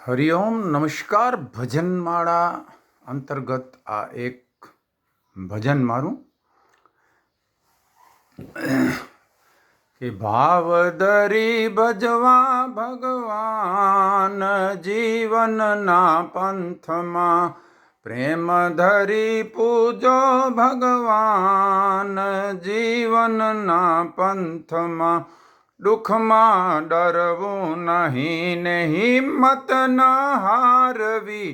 હરિઓમ નમસ્કાર. ભજનમાળા અંતર્ગત આ એક ભજન મારું કે ભાવ ધરી ભજવા ભગવાન જીવનના પંથમાં, પ્રેમ ધરી પૂજો ભગવાન જીવનના પંથમાં. દુઃખમાં ડરવું નહીં ને હિંમત ન હારવી,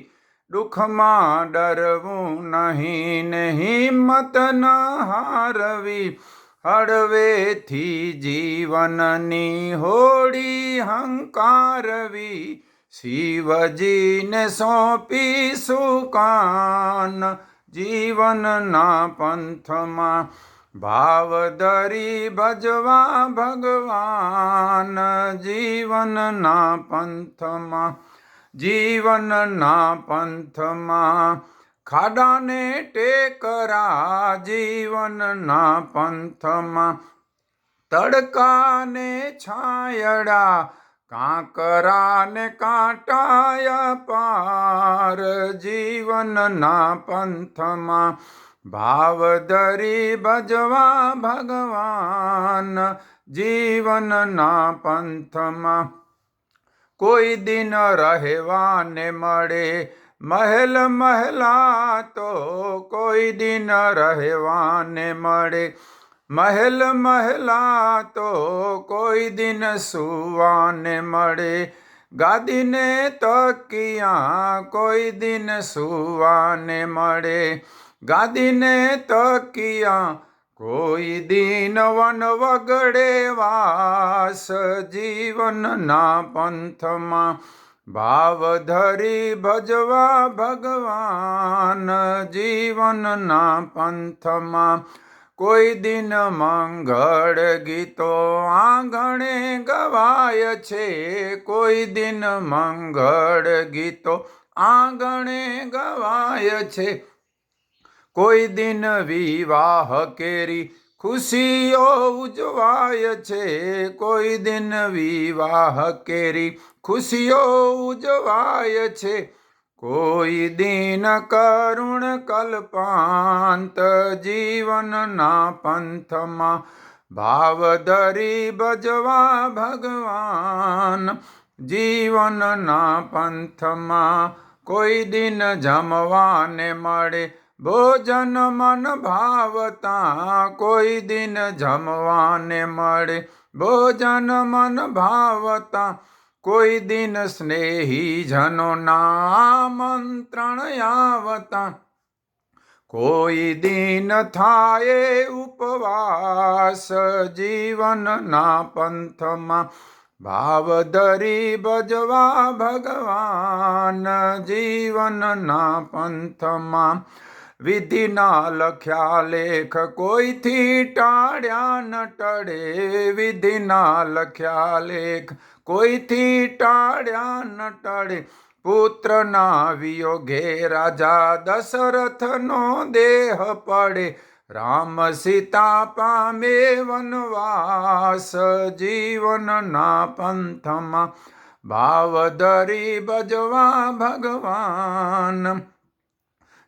દુઃખમાં ડરવું નહીં ને હિંમત ન હારવી. હળવેથી જીવનની હોડી હંકારવી, શિવજીને સોંપીશું કાન જીવનના પંથમાં. ભાવ ધરી ભજવા ભગવાન જીવનના પંથમાં. જીવનના પંથમાં ખાડાને ટેકરા જીવનના પંથમાં. તડકાને છાયડા કાંકરાને કાંટાય પાર જીવનના પંથમાં. ભાવ ધરી ભજવા ભગવાન જીવનના પંથમાં. કોઈ દિન રહેવાને મળે મહેલ મહેલા તો, કોઈ દિન રહેવાને મળે મહેલ મહેલા તો, કોઈ દિન સુવાને મળે ગાદીને તકિયા, કોઈ દિન સુવાને મળે ગાદીને તકિયા. કોઈ દિન વન વગડે વાસ જીવનના પંથમાં. ભાવ ધરી ભજવા ભગવાન જીવનના પંથમાં. કોઈ દિન મંગળ ગીતો આંગણે ગવાય છે, કોઈ દિન મંગળ ગીતો આંગણે ગવાય છે. કોઈ દિન વિવાહ કેરી ખુશીઓ ઉજવાય છે, કોઈ દિન વિવાહ કેરી ખુશીઓ ઉજવાય છે. કોઈ દિન કરુણ કલ્પાંત જીવનના પંથમાં. ભાવ ધરી ભજવા ભગવાન જીવનના પંથમાં. કોઈ દિન જમવાને મળે ભોજન મન ભાવતા, કોઈ દિન જમવાને મળે ભોજન મન ભાવતા. કોઈ દિન સ્નેહીજનોના આમંત્રણ આવતા, કોઈ દિન થાય ઉપવાસ જીવનના પંથમાં. ભાવ ધરી ભજવા ભગવાન જીવનના પંથમાં. વિધિના લખ્યા લેખ કોઈથી ટાળ્યા ન ટળે, વિધિના લખ્યા લેખ કોઈથી ટાળ્યા ન ટળે. પુત્રના વિયોગે રાજા દશરથનો દેહ પડે, રામ સીતા પામે વનવાસ જીવનના પંથમાં. ભાવ ધરી ભજવા ભગવાન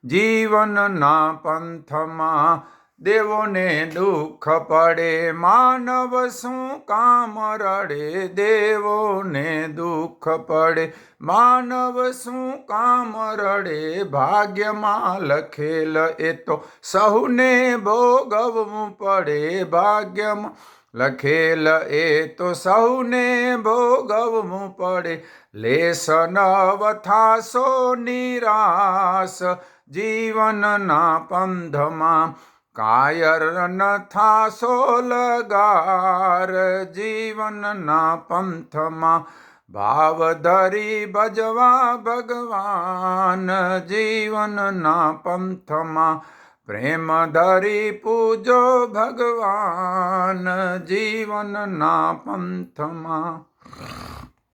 જીવનના પંથમાં. દેવોને દુઃખ પડે માનવ શું કામ રડે, દેવોને દુઃખ પડે માનવ શું કામ રડે. ભાગ્યમાં લખેલ એ તો સહુને ભોગવવું પડે, ભાગ્યમાં લખેલ એ તો સહુને ભોગવવું પડે. લેસ નવ થાશો નિરાશ જીવનના પંથમાં. કાયર ન થાશો લગાર જીવનના પંથમાં. ભાવ ધરી ભજવા ભગવાન જીવનના પંથમાં. પ્રેમ ધરી પૂજો ભગવાન જીવનના પંથમાં.